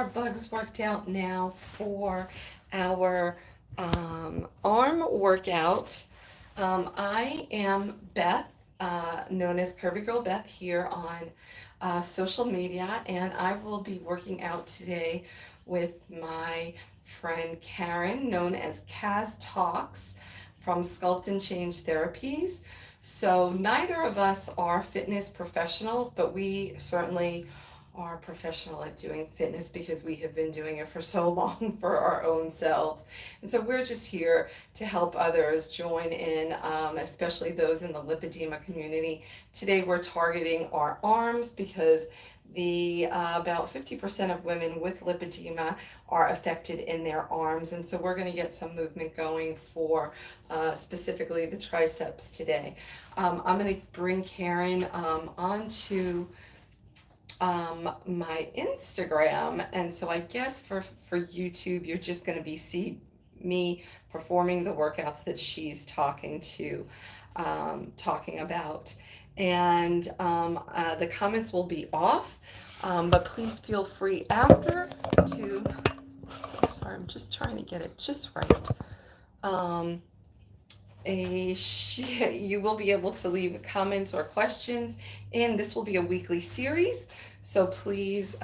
our bugs worked out now for our arm workout. I am Beth, known as Curvy Girl Beth here on social media, and I will be working out today with my friend Karen, known as Kaz Talks from Sculpt and Change Therapies. So neither of us are fitness professionals, but we certainly are professional at doing fitness because we have been doing it for so long for our own selves. And so we're just here to help others join in, especially those in the lipedema community. Today we're targeting our arms because the about 50% of women with lipedema are affected in their arms, and so we're going to get some movement going for specifically the triceps today. I'm going to bring Karen onto my Instagram, and so I guess for YouTube you're just going to be see me performing the workouts that she's talking about, and the comments will be off, but please feel free after to, so sorry, I'm just trying to get it just right. You will be able to leave comments or questions, and this will be a weekly series, so please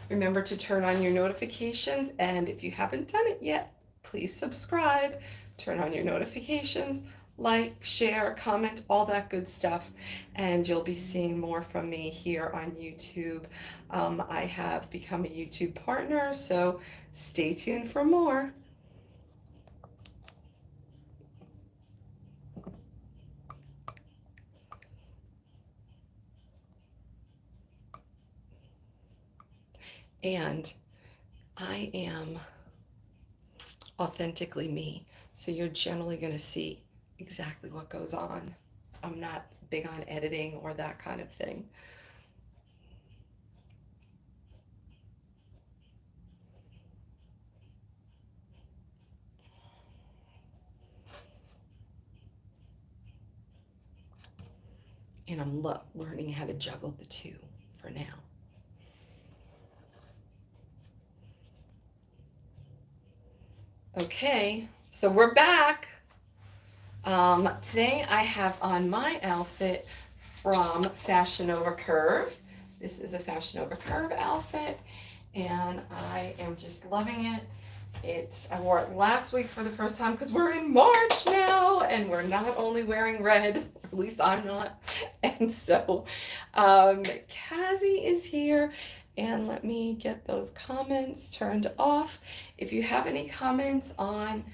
remember to turn on your notifications, and if you haven't done it yet, please subscribe, turn on your notifications, like, share, comment, all that good stuff, and you'll be seeing more from me here on YouTube. I have become a YouTube partner, so stay tuned for more. And I am authentically me, so you're generally going to see exactly what goes on. I'm not big on editing or that kind of thing. And I'm learning how to juggle the two for now. Okay, so we're back. Today I have on my outfit from Fashion Over Curve. This is a Fashion Over Curve outfit, and I am just loving it. I wore it last week for the first time because we're in March now, and we're not only wearing red, or at least I'm not. And so, Kazi is here, and let me get those comments turned off. If you have any comments on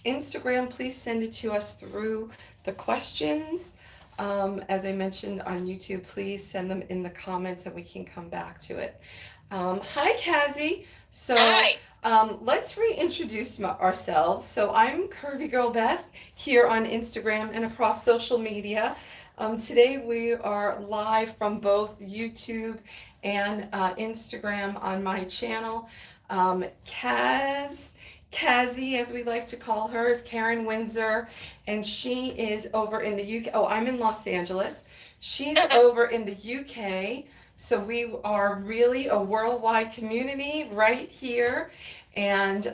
Instagram, please send it to us through the questions. As I mentioned on YouTube, please send them in the comments and we can come back to it. Hi, Kazi. So, Hi. let's reintroduce ourselves. So I'm Curvy Girl Beth here on Instagram and across social media. Today we are live from both YouTube and Instagram on my channel. Kazi, as we like to call her, is Karen Windsor, and she is over in the UK. Oh, I'm in Los Angeles. She's over in the UK. So we are really a worldwide community right here. And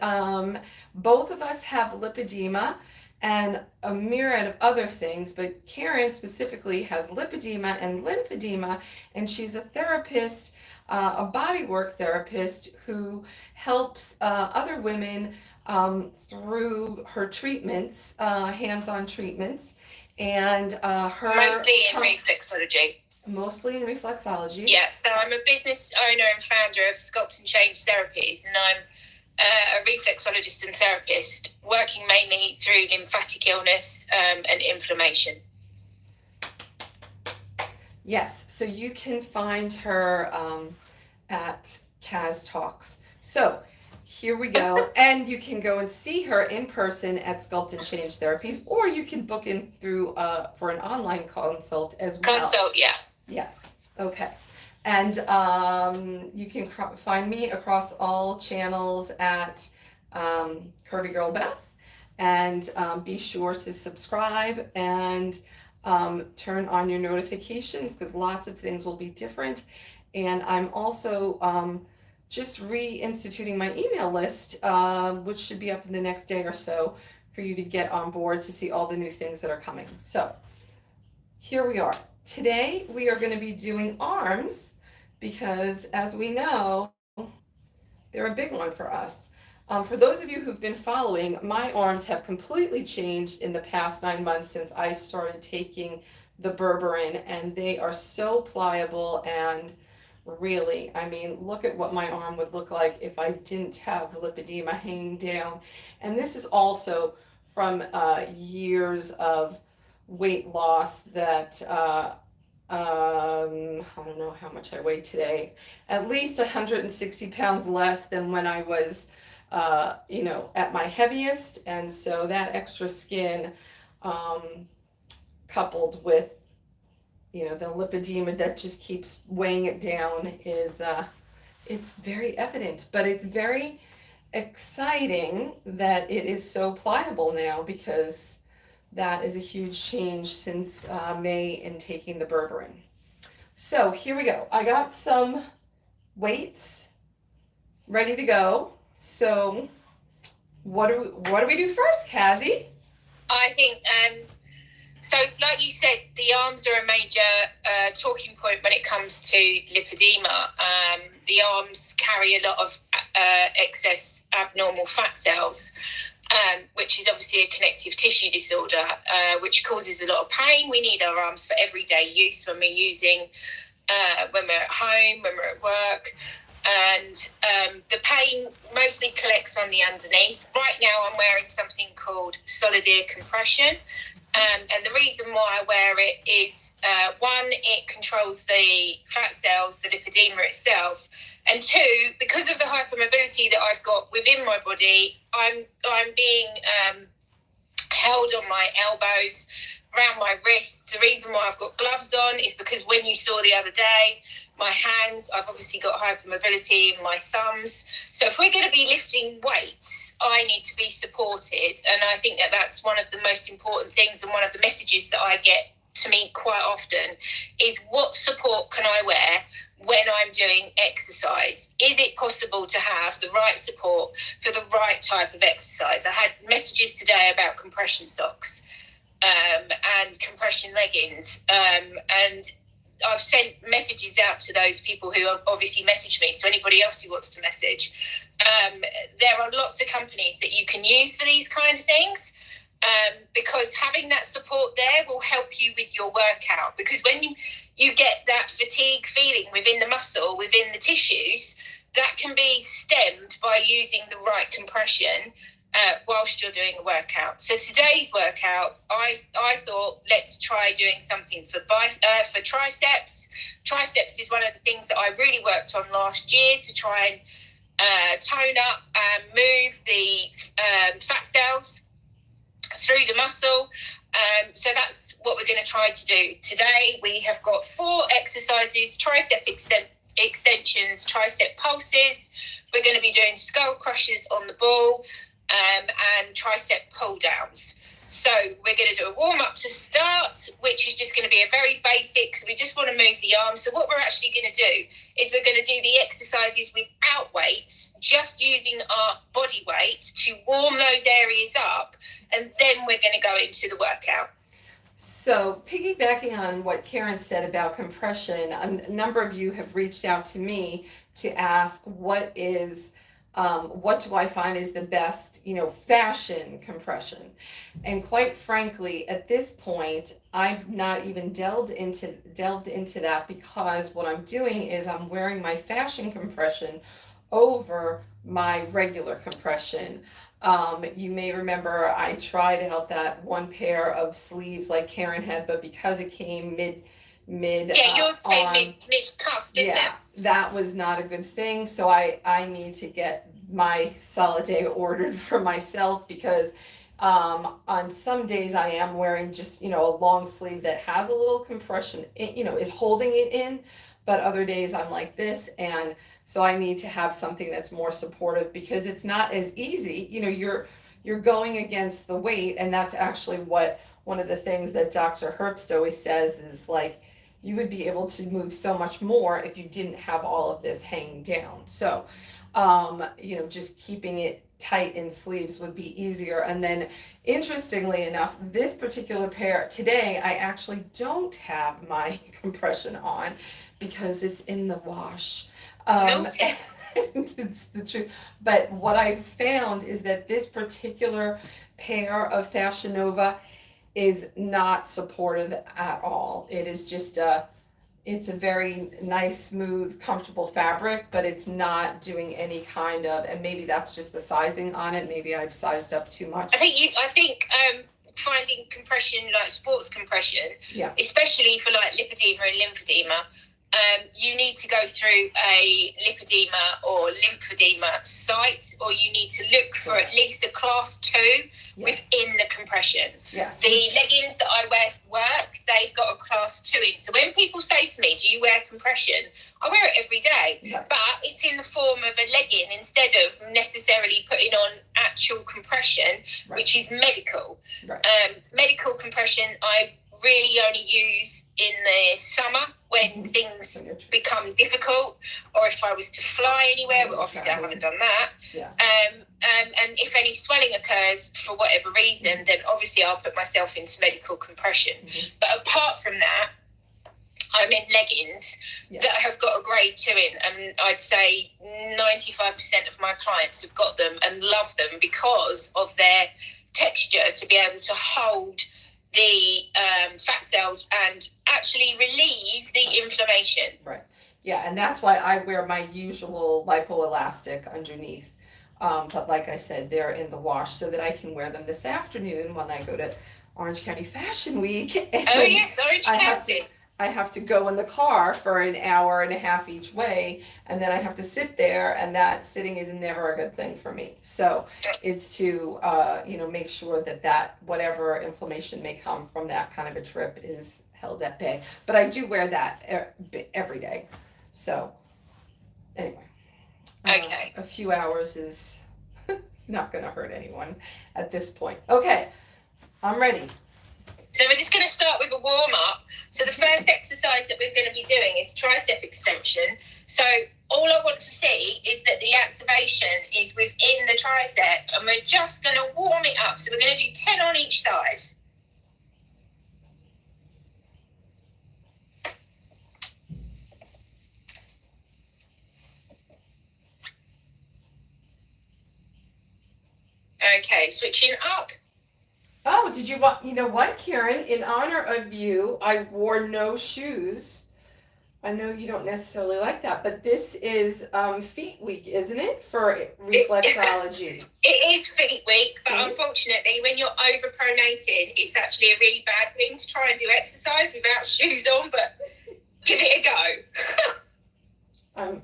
both of us have lipedema and a myriad of other things, but Karen specifically has lipedema and lymphedema, and she's a therapist, a bodywork therapist who helps other women through her treatments, hands-on treatments, and Mostly in reflexology. mostly in reflexology. Yeah, so I'm a business owner and founder of Sculpt and Change Therapies, and I'm a reflexologist and therapist, working mainly through lymphatic illness and inflammation. Yes, so you can find her at Kaz Talks. So here we go, and you can go and see her in person at Sculpt and Change Therapies, or you can book in through for an online consult as well. Consult, yeah. Yes. Okay. And you can find me across all channels at Curvy Girl Beth, and be sure to subscribe and turn on your notifications because lots of things will be different. And I'm also just reinstituting my email list, which should be up in the next day or so for you to get on board to see all the new things that are coming. So here we are. Today we are going to be doing arms because, as we know, they're a big one for us. For those of you who've been following, my arms have completely changed in the past 9 months since I started taking the berberine, and they are so pliable. And really, I mean, look at what my arm would look like if I didn't have lipedema hanging down. And this is also from years of weight loss that I don't know how much I weigh today. At least 160 pounds less than when I was, at my heaviest. And so that extra skin, coupled with, the lipedema that just keeps weighing it down is, it's very evident. But it's very exciting that it is so pliable now, because that is a huge change since May in taking the berberine. So here we go. I got some weights ready to go. So what do we do first, Cassie? I think so. Like you said, the arms are a major talking point when it comes to lipedema. The arms carry a lot of excess abnormal fat cells. Which is obviously a connective tissue disorder, which causes a lot of pain. We need our arms for everyday use when when we're at home, when we're at work. And the pain mostly collects on the underneath. Right now I'm wearing something called solid ear compression. And the reason why I wear it is, one, it controls the fat cells, the lipedema itself. And two, because of the hypermobility that I've got within my body, I'm being held on my elbows, around my wrists. The reason why I've got gloves on is because when you saw the other day, my hands, I've obviously got hypermobility in my thumbs. So if we're going to be lifting weights, I need to be supported. And I think that that's one of the most important things, and one of the messages that I get to me quite often is, what support can I wear when I'm doing exercise? Is it possible to have the right support for the right type of exercise? I had messages today about compression socks and compression leggings, and I've sent messages out to those people who have obviously messaged me. So anybody else who wants to message, there are lots of companies that you can use for these kind of things, because having that support there will help you with your workout. Because when you get that fatigue feeling within the muscle, within the tissues, that can be stemmed by using the right compression whilst you're doing a workout. So today's workout, I thought, let's try doing something for triceps. Triceps is one of the things that I really worked on last year to try and tone up and move the fat cells through the muscle. So that's what we're going to try to do today. We have got 4 exercises: tricep extensions, tricep pulses. We're going to be doing skull crushes on the ball, and tricep pull downs. So we're going to do a warm up to start, which is just going to be a very basic, because we just want to move the arms. So what we're actually going to do is we're going to do the exercises without weights, just using our body weight to warm those areas up, and then we're going to go into the workout. So piggybacking on what Karen said about compression, a number of you have reached out to me to ask what do I find is the best, fashion compression. And quite frankly, at this point, I've not even delved into that, because what I'm doing is I'm wearing my fashion compression over my regular compression. You may remember I tried out that one pair of sleeves like Karen had, but because it came mid yours came on, mid cuff, didn't it? that was not a good thing. So I need to get my solid day ordered for myself, because on some days I am wearing just, a long sleeve that has a little compression, is holding it in, but other days I'm like this. And so I need to have something that's more supportive, because it's not as easy. You're going against the weight, and that's actually what one of the things that Dr. Herbst always says is, like, you would be able to move so much more if you didn't have all of this hanging down. So, just keeping it tight in sleeves would be easier. And then, interestingly enough, this particular pair today, I actually don't have my compression on because it's in the wash. And it's the truth. But what I found is that this particular pair of Fashion Nova is not supportive at all. It is just it's a very nice, smooth, comfortable fabric, but it's not doing any kind of, and maybe that's just the sizing on it. Maybe I've sized up too much. I think finding compression, like sports compression, Yeah. especially for like lipedema and lymphedema, you need to go through a lipedema or lymphedema site, or you need to look for at least a class 2 within the compression. Yes. The leggings that I wear for work, they've got a class 2 in. So when people say to me, do you wear compression? I wear it every day, but it's in the form of a legging instead of necessarily putting on actual compression, which is medical. Medical compression, I really only use in the summer when things become difficult, or if I was to fly anywhere, but obviously I haven't done that. And if any swelling occurs for whatever reason, then obviously I'll put myself into medical compression. But apart from that, I'm in leggings that have got a grade 2 in, and I'd say 95% of my clients have got them and love them because of their texture, to be able to hold the fat cells and actually relieve the inflammation. Right. Yeah, and that's why I wear my usual lipoelastic underneath. But like I said, they're in the wash so that I can wear them this afternoon when I go to Orange County Fashion Week. And Orange County. I have to go in the car for an hour and a half each way, and then I have to sit there, and that sitting is never a good thing for me. So it's to make sure that whatever inflammation may come from that kind of a trip is held at bay. But I do wear that every day. So anyway, a few hours is not going to hurt anyone at this point. Okay, I'm ready. So we're just going to start with a warm-up. So the first exercise that we're going to be doing is tricep extension. So all I want to see is that the activation is within the tricep, and we're just going to warm it up. So we're going to do 10 on each side. Okay, switching up. Oh, you know what, Karen? In honor of you, I wore no shoes. I know you don't necessarily like that, but this is feet week, isn't it, for reflexology? It is feet week, but unfortunately, when you're overpronating, it's actually a really bad thing to try and do exercise without shoes on, but give it a go.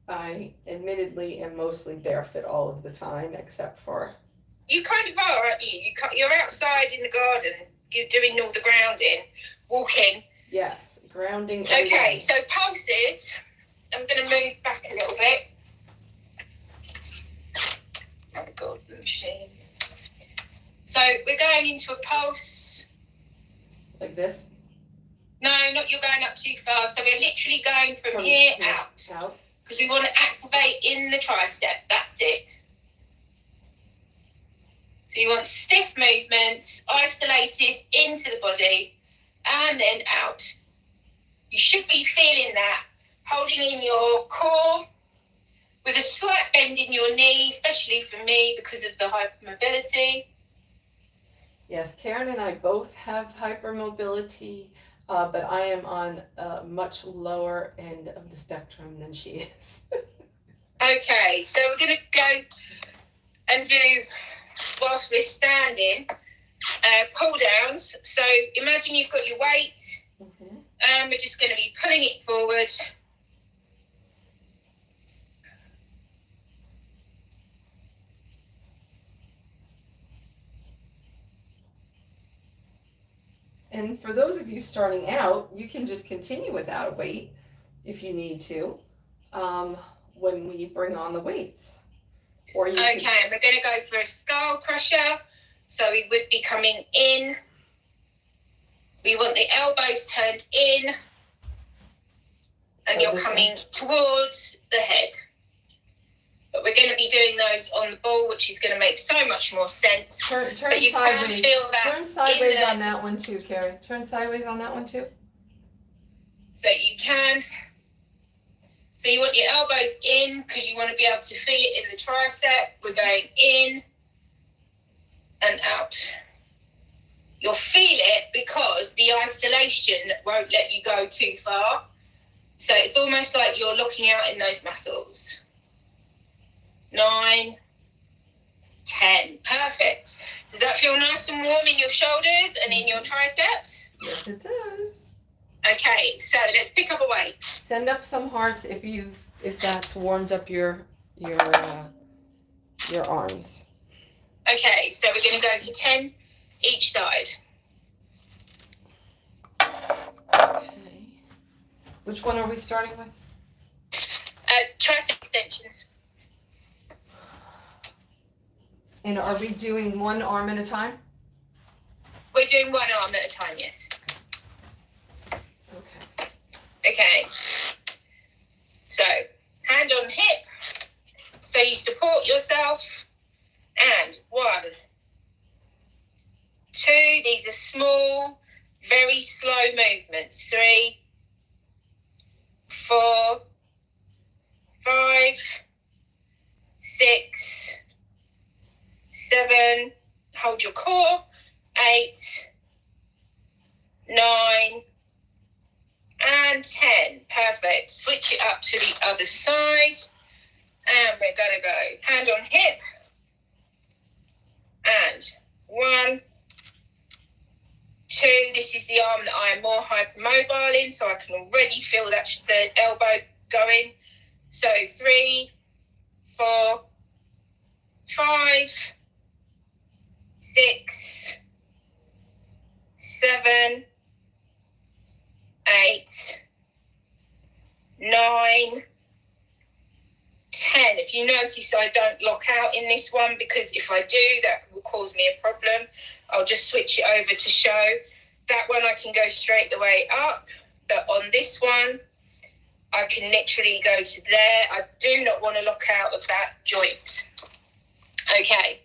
I admittedly am mostly barefoot all of the time, except for... You kind of are, aren't you? You're outside in the garden. You're doing all the grounding, walking. Yes, grounding. Okay, so pulses. I'm going to move back a little bit. Oh, God, machines. So we're going into a pulse. Like this? No, you're going up too far. So we're literally going from here out. Because we want to activate in the tricep. That's it. So you want stiff movements, isolated into the body, and then out. You should be feeling that, holding in your core with a slight bend in your knee, especially for me because of the hypermobility. Yes, Karen and I both have hypermobility, but I am on a much lower end of the spectrum than she is. Okay, so we're going to go and do... whilst we're standing, pull downs. So imagine you've got your weight, and we're just going to be pulling it forward. And for those of you starting out, you can just continue without a weight if you need to when we bring on the weights. We're going to go for a skull crusher. So we would be coming in. We want the elbows turned in and you're coming towards the head. But we're going to be doing those on the ball, which is going to make so much more sense. Turn but you sideways. can feel that. Turn sideways on that one too, Carrie. Turn sideways on that one too. So you can. So you want your elbows in because you want to be able to feel it in the tricep. We're going in and out. You'll feel it because the isolation won't let you go too far. So it's almost like you're looking out in those muscles. 9, 10. Perfect. Does that feel nice and warm in your shoulders and in your triceps? Yes, it does. Okay, so let's pick up a weight. Send up some hearts if that's warmed up your arms. Okay, so we're going to go for 10 each side. Okay. Which one are we starting with? Tricep extensions. And are we doing one arm at a time? We're doing one arm at a time, yes. Okay. Okay. So, hand on hip. So you support yourself. And 1, 2, these are small, very slow movements. 3, 4, 5, 6, 7, hold your core, 8, 9, and 10. Perfect. Switch it up to the other side. And we're going to go hand on hip. And 1, 2, this is the arm that I am more hypermobile in, so I can already feel that the elbow going. So 3, 4, 5, 6, 7, 8, 9, 10. If you notice, I don't lock out in this one because if I do, that will cause me a problem. I'll just switch it over to show. That one I can go straight the way up, but on this one, I can literally go to there. I do not want to lock out of that joint. Okay,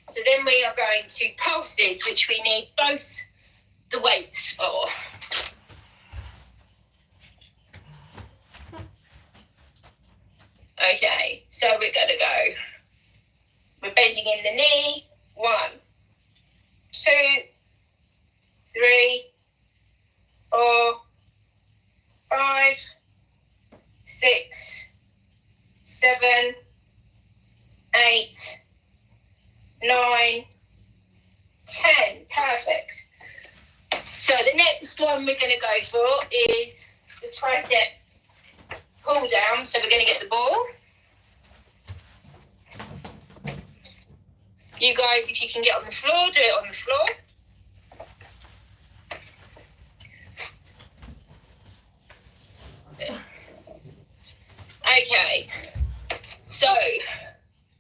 so then we are going to pulses, which we need both the weights for. Okay, so we're going to go. We're bending in the knee. 1, 2, 3, 4, 5, 6, 7, 8, 9, 10. Perfect. So the next one we're going to go for is the tricep pull down. So we're going to get the ball. You guys, if you can get on the floor, do it on the floor. Okay, so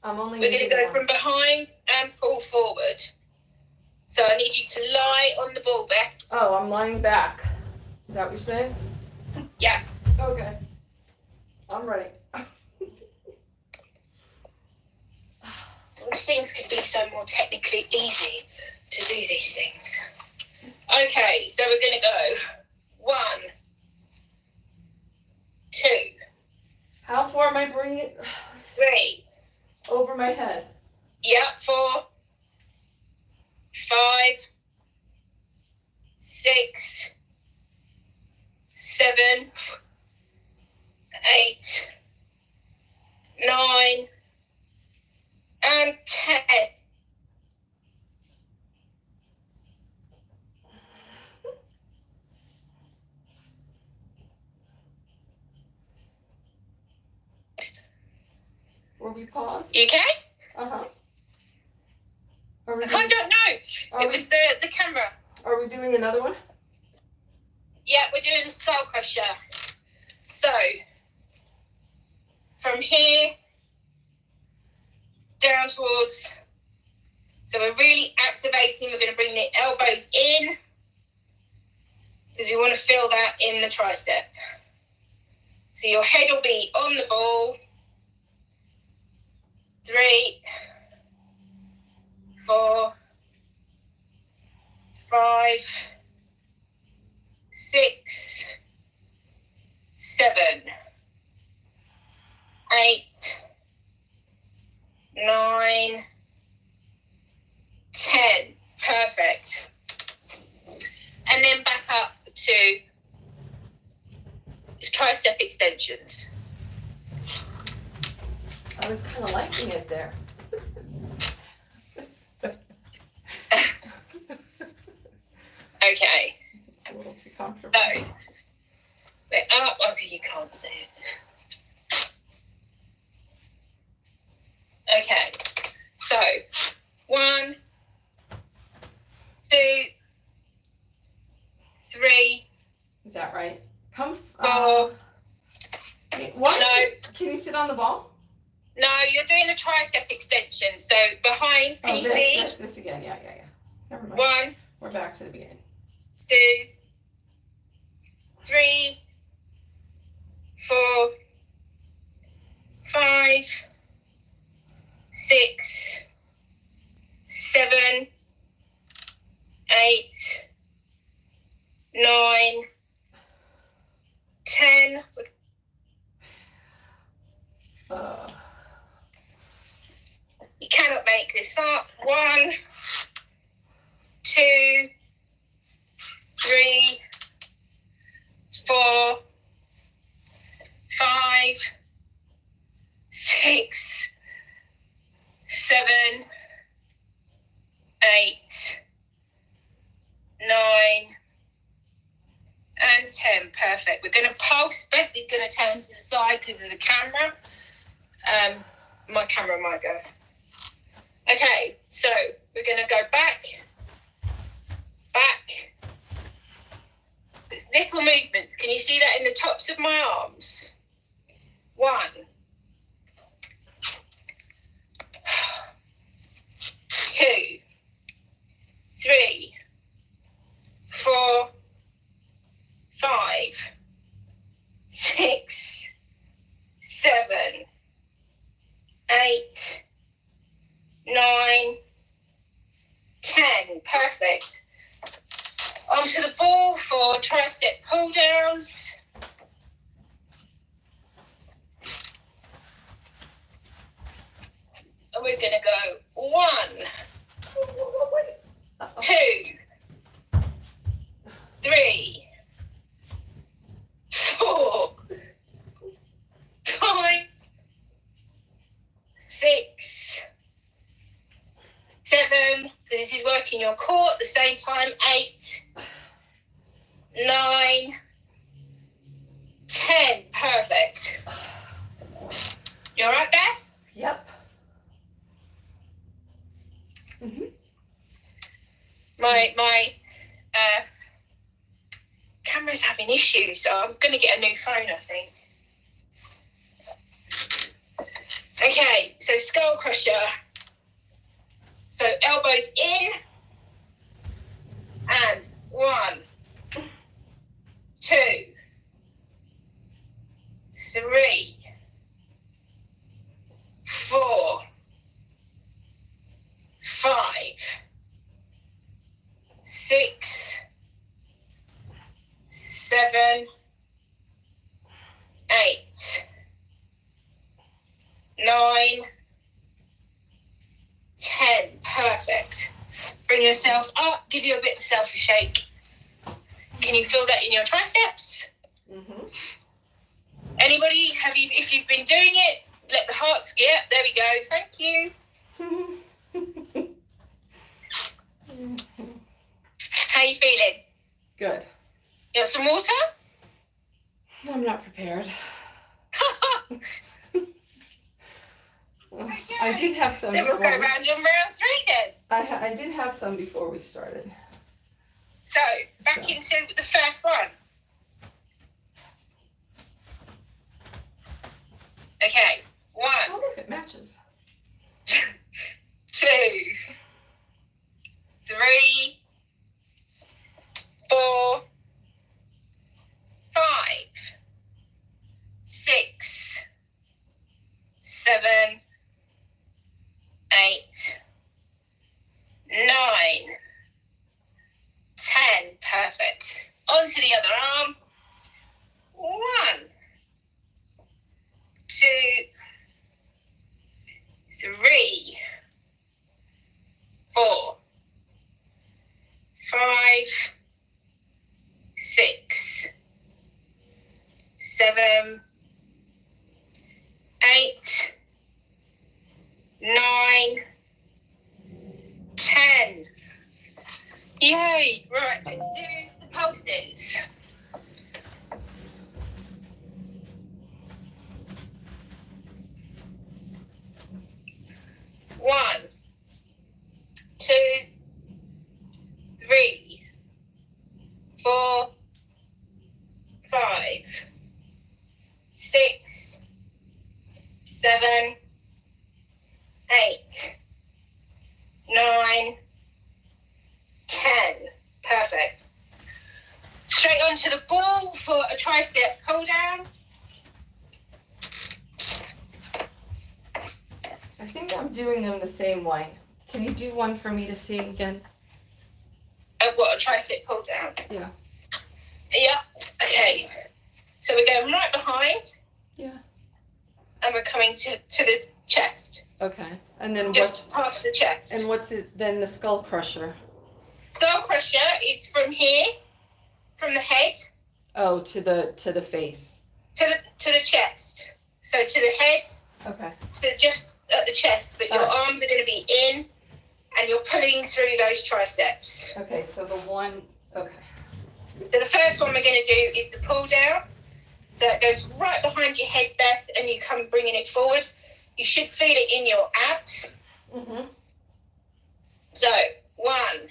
we're going to go from behind and pull forward. So I need you to lie on the ball, Beth. Oh, I'm lying back. Is that what you're saying? Yeah. Okay. I'm ready. These things could be so more technically easy to do these things. Okay, so we're going to go 1, 2. How far am I bringing it? 3. Over my head. Yep, 4, 5, 6, 7, 8, 9, and 10. Will we pause? You okay? Uh-huh. I don't know. It was the camera. Are we doing another one? Yeah, we're doing the skull crusher. So, from here down towards, so we're really activating. We're going to bring the elbows in because we want to feel that in the tricep. So your head will be on the ball. 3, 4, 5, 6, 7, 8, 9, 10. Perfect. And then back up to tricep extensions. I was kind of liking it there. Okay. It's a little too comfortable. So, we're up. Okay, you can't see it. Okay. So, 1, 2, 3. Is that right? Come. 4. Why No. Can you sit on the ball? No, you're doing the tricep extension. So behind, can you see? This again. Yeah. Never mind. 1. We're back to the beginning. 2, 3, 4, 5, 6, 7, 8, 9, 10. You cannot make this up. 1, 2, 3, 4, 5, 6, 7, 8, 9, and 10. Perfect. We're going to pulse. Beth is going to turn to the side because of the camera. My camera might go. Okay, so we're going to go back. It's little movements. Can you see that in the tops of my arms? 1, 2, 3, 4, 5, 6, 7, 8, 9, 10. Perfect. Onto the ball for tricep pull downs. And we're going to go 1, 2, 3, 4, 5, 6, 7. This is working your core at the same time. 8, 9, 10. Perfect. You all right, Beth? Yep. Mm-hmm. My camera's having issues, so I'm going to get a new phone, I think. Okay, so skull crusher. So elbows in, and 1, 2, 3, 4, 5, 6, 7, 8, 9, 10. Perfect. Bring yourself up. Give you a bit of self shake. Can you feel that in your triceps? Mm-hmm. Anybody? If you've been doing it, let the hearts. Yeah, there we go. Thank you. How you feeling? Good. You want some water? I'm not prepared. I did have some Then before. we'll go round and round 3 then. I did have some before we started. So, back into the first one. Okay, 1. Oh, look, it matches. 2, 3, 4, 5, Yay! Right, let's do the pulses. One, 2, 3, 4, 5, 6, 7, 8, 9, 10. Perfect. Straight onto the ball for a tricep pull down. I think I'm doing them the same way. Can you do one for me to see again? What, a tricep pull down? Yeah. Yeah. Okay. So we're going right behind. Yeah. And we're coming to the chest. Okay. And then just past the chest. And what's it then? The skull crusher. Skull crusher is from here, from the head. Oh, to the face. To the chest. So to the head. Okay. To just at the chest, but your arms are going to be in, and you're pulling through those triceps. Okay. So the one. Okay. So the first one we're going to do is the pull down. So it goes right behind your head, Beth, and you come bringing it forward. You should feel it in your abs. Mhm. So 1,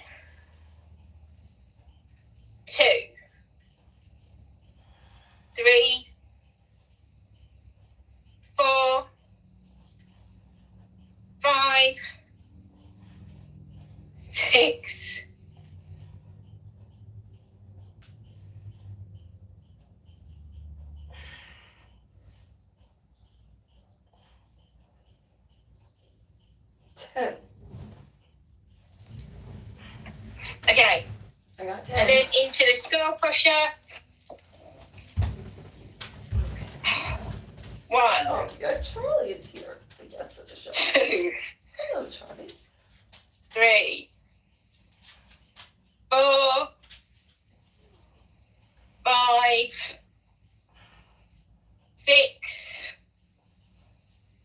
2, 3, 4, 5, 6, 10. Okay. I got 10. And then into the skull crusher. 1. Oh, good. Charlie is here. The guest of the show. 2. Hello, Charlie. 3, 4, 5, 6,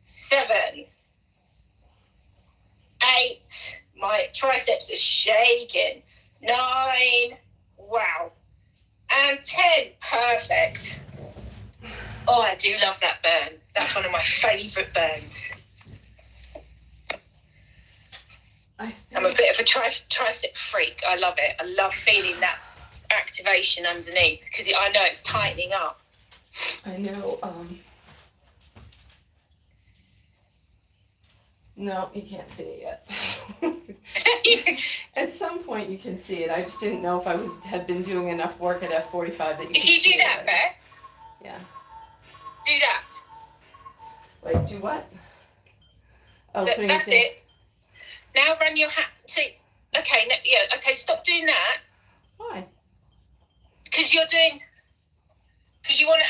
7, 8. My triceps are shaking. 9. Wow. And 10. Perfect. Oh, I do love that burn. That's one of my favourite burns. I'm a bit of a tricep freak. I love it. I love feeling that activation underneath because I know it's tightening up. I know. No, you can't see it yet. At some point you can see it. I just didn't know if I had been doing enough work at F45 that you could see it. If you do that, Beth. Yeah. Do that. Wait, do what? Oh, So that's it. it. Now run your hat. See, okay, okay. Stop doing that. Why? Because you want to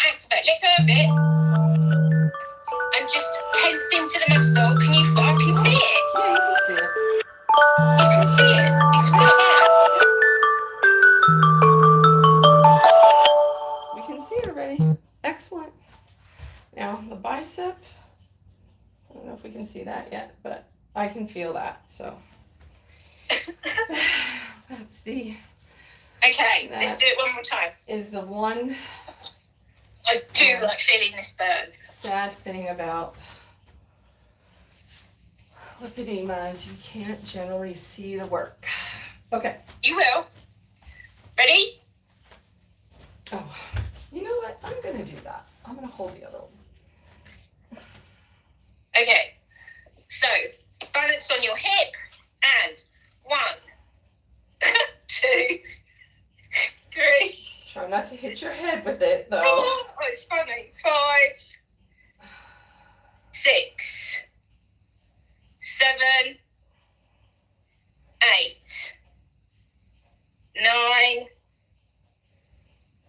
activate. Let go of it, and just tense into the muscle. I can see it. Yeah, you can see it. You can see it. It's right there. We can see it already. Excellent. Now the bicep. I don't know if we can see that yet, but I can feel that. So that's the. Okay, let's do it one more time. Is the one. I do like feeling this burn. Sad thing about lipedema is you can't generally see the work. Okay. You will. Ready? Oh, you know what? I'm going to do that. I'm going to hold the other one. Okay. So, balance on your hip and 1, 2, 3. Try not to hit your head with it, though. Oh, it's funny. 5, 6, 7, 8, 9,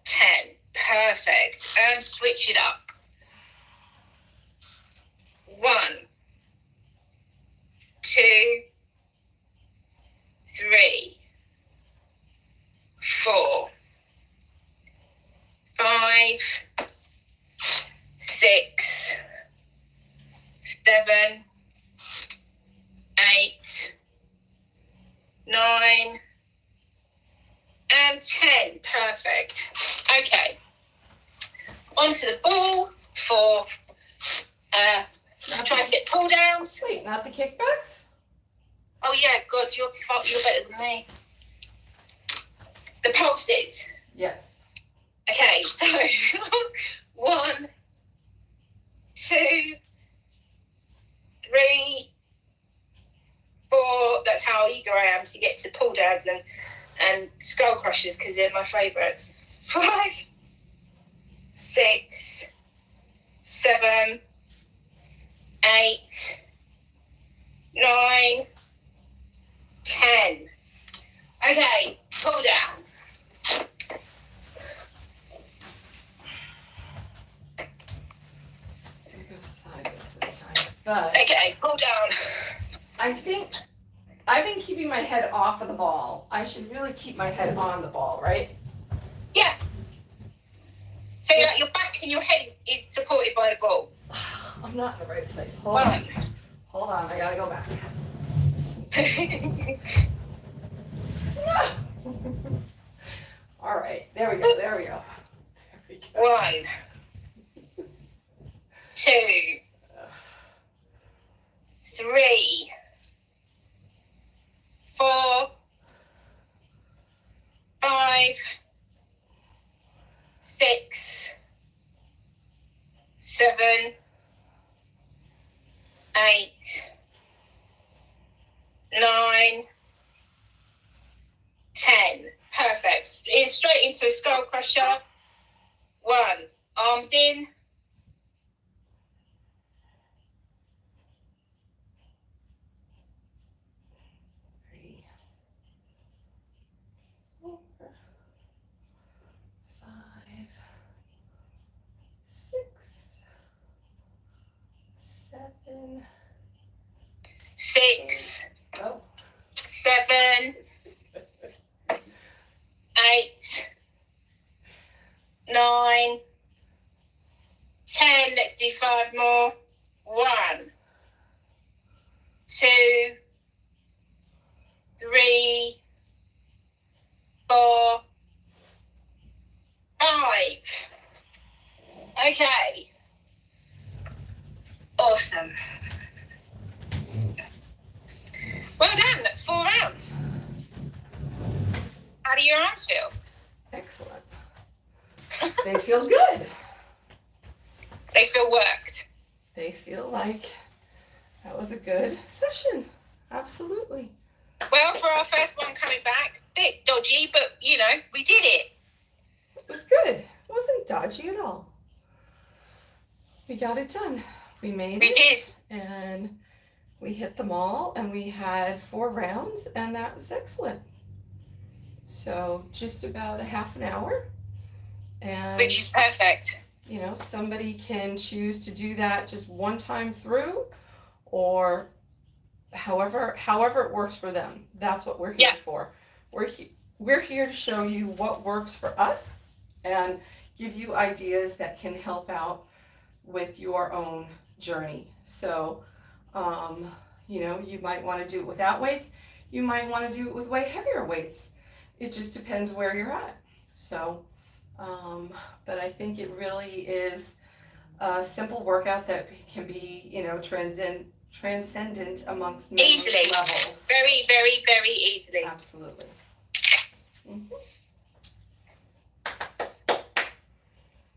10. Perfect. And switch it up. 1, 2, 3, 4, 5, 6, 7, 8, 9, and 10. Perfect. Okay. Onto the ball for tricep pull downs. Wait, not the kickbacks? Oh yeah, God, you're better than me. The pulses. Yes. Okay, so 1, 2, 3, 4. That's how eager I am to get to pull downs and skull crushers because they're my favourites. 5, 6, 7, 8, 9, 10. Okay, pull down. It goes sideways this time. But Okay, pull down. I think I've been keeping my head off of the ball. I should really keep my head on the ball, right? Yeah. So like your back and your head is supported by the ball. I'm not in the right place. Hold on. I gotta go back. All right, there we go. 1, 2, 3, 4, 5, 6, 7, 8, 9, 10. Perfect. Straight into a skull crusher. 1. Arms in. 3, 4, 5, 6, 7. 6, Oh. 7, 8, 9, 10. Let's do 5 more. 1, 2, 3, 4, 5. Okay. Awesome. Well done. That's 4 rounds. How do your arms feel? Excellent. They feel good. They feel worked. They feel like that was a good session. Absolutely. Well, for our first one coming back, bit dodgy, but you know, we did it. It was good. It wasn't dodgy at all. We got it done. We made We it. did. And we hit them all, and we had 4 rounds, and that was excellent. So just about a half an hour. And Which is perfect. you know, somebody can choose to do that just one time through, or however it works for them. That's what we're here for. We're here to show you what works for us and give you ideas that can help out with your own journey. So you know, you might want to do it without weights. You might want to do it with way heavier weights. It just depends where you're at. So but I think it really is a simple workout that can be, you know, transcendent amongst many Easily. levels. Very, very, very easily. Absolutely.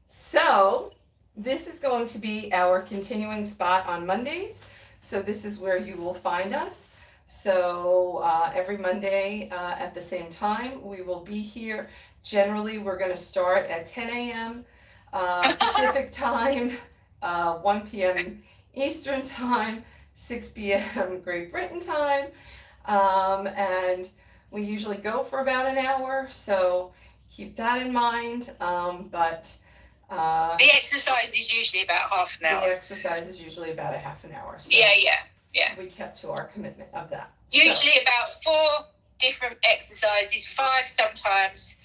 So this is going to be our continuing spot on Mondays. So this is where you will find us. So every Monday at the same time, we will be here. Generally, we're going to start at 10 a.m. Pacific time, 1 p.m. Eastern time, 6 p.m. Great Britain time. And we usually go for about an hour, so keep that in mind. But the exercise is usually about half an hour. the exercise is usually about a half an hour. So Yeah. we kept to our commitment of that. Usually about 4 different exercises, 5 sometimes,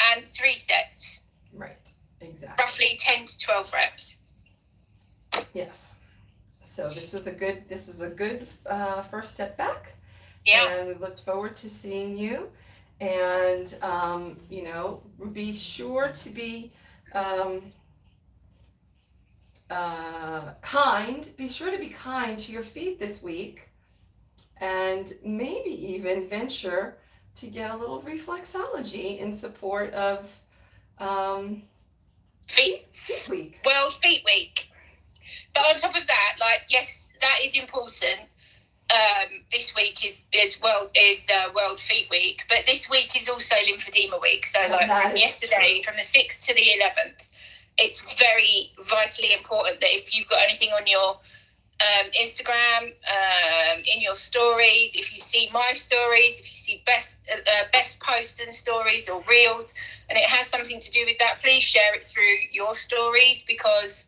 and 3 sets. Right, exactly. Roughly 10 to 12 reps. Yes. So this was a good first step back. Yeah. And we look forward to seeing you And, you know, be sure to be kind. Be sure to be kind to your feet this week, and maybe even venture to get a little reflexology in support of Feet Week. World Feet Week. But on top of that, like, yes, that is important. This week is World Feet Week, but this week is also Lymphedema Week. So, like, from yesterday, from the 6th to the 11th, it's very vitally important that if you've got anything on your Instagram, in your stories, if you see my stories, if you see best posts and stories or reels, and it has something to do with that, please share it through your stories, because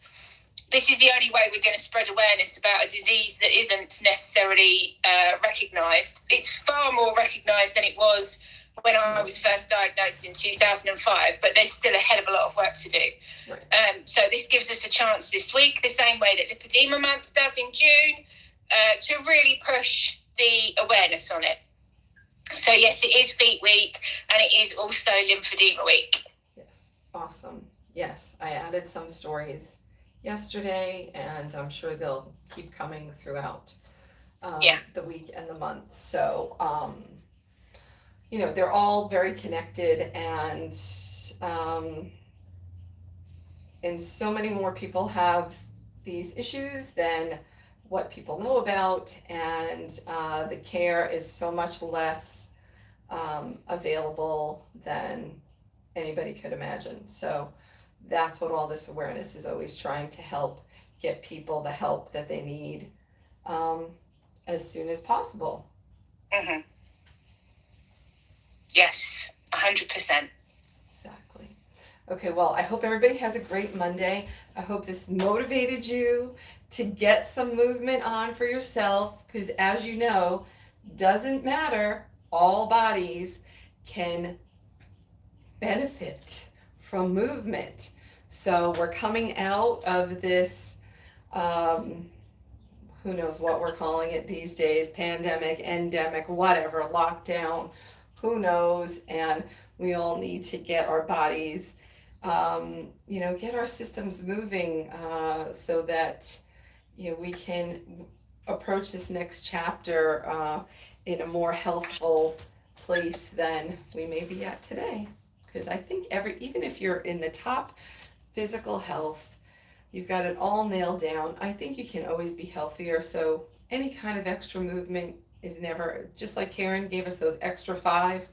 this is the only way we're going to spread awareness about a disease that isn't necessarily recognised. It's far more recognised than it was when I was first diagnosed in 2005, but there's still a hell of a lot of work to do. Right. So this gives us a chance this week, the same way that Lipedema Month does in June, to really push the awareness on it. So yes, it is Feet Week, and it is also Lymphedema Week. Yes, awesome. Yes, I added some stories yesterday, and I'm sure they'll keep coming throughout the week and the month. So, you know, they're all very connected, and so many more people have these issues than what people know about, and the care is so much less available than anybody could imagine. So that's what all this awareness is always trying to help get people the help that they need as soon as possible. Mm-hmm. Yes, 100%. Exactly. Okay, well, I hope everybody has a great Monday. I hope this motivated you to get some movement on for yourself, because as you know, doesn't matter, all bodies can benefit from movement. So we're coming out of this, who knows what we're calling it these days, pandemic, endemic, whatever, lockdown, who knows, and we all need to get our bodies, you know, get our systems moving so that, you know, we can approach this next chapter in a more healthful place than we may be at today. Because I think even if you're in the top physical health, you've got it all nailed down, I think you can always be healthier. So any kind of extra movement is never, just like Karen gave us those extra 5,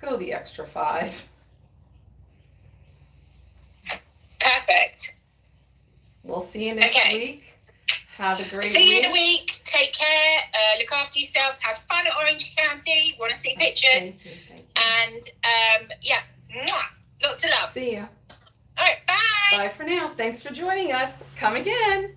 go the extra 5. Perfect. We'll see you next week. Have a great week. See you in a week. Take care. Look after yourselves. Have fun at Orange County. Want to see pictures. Thank you. And yeah, lots of love. See ya. All right, bye. Bye for now. Thanks for joining us. Come again.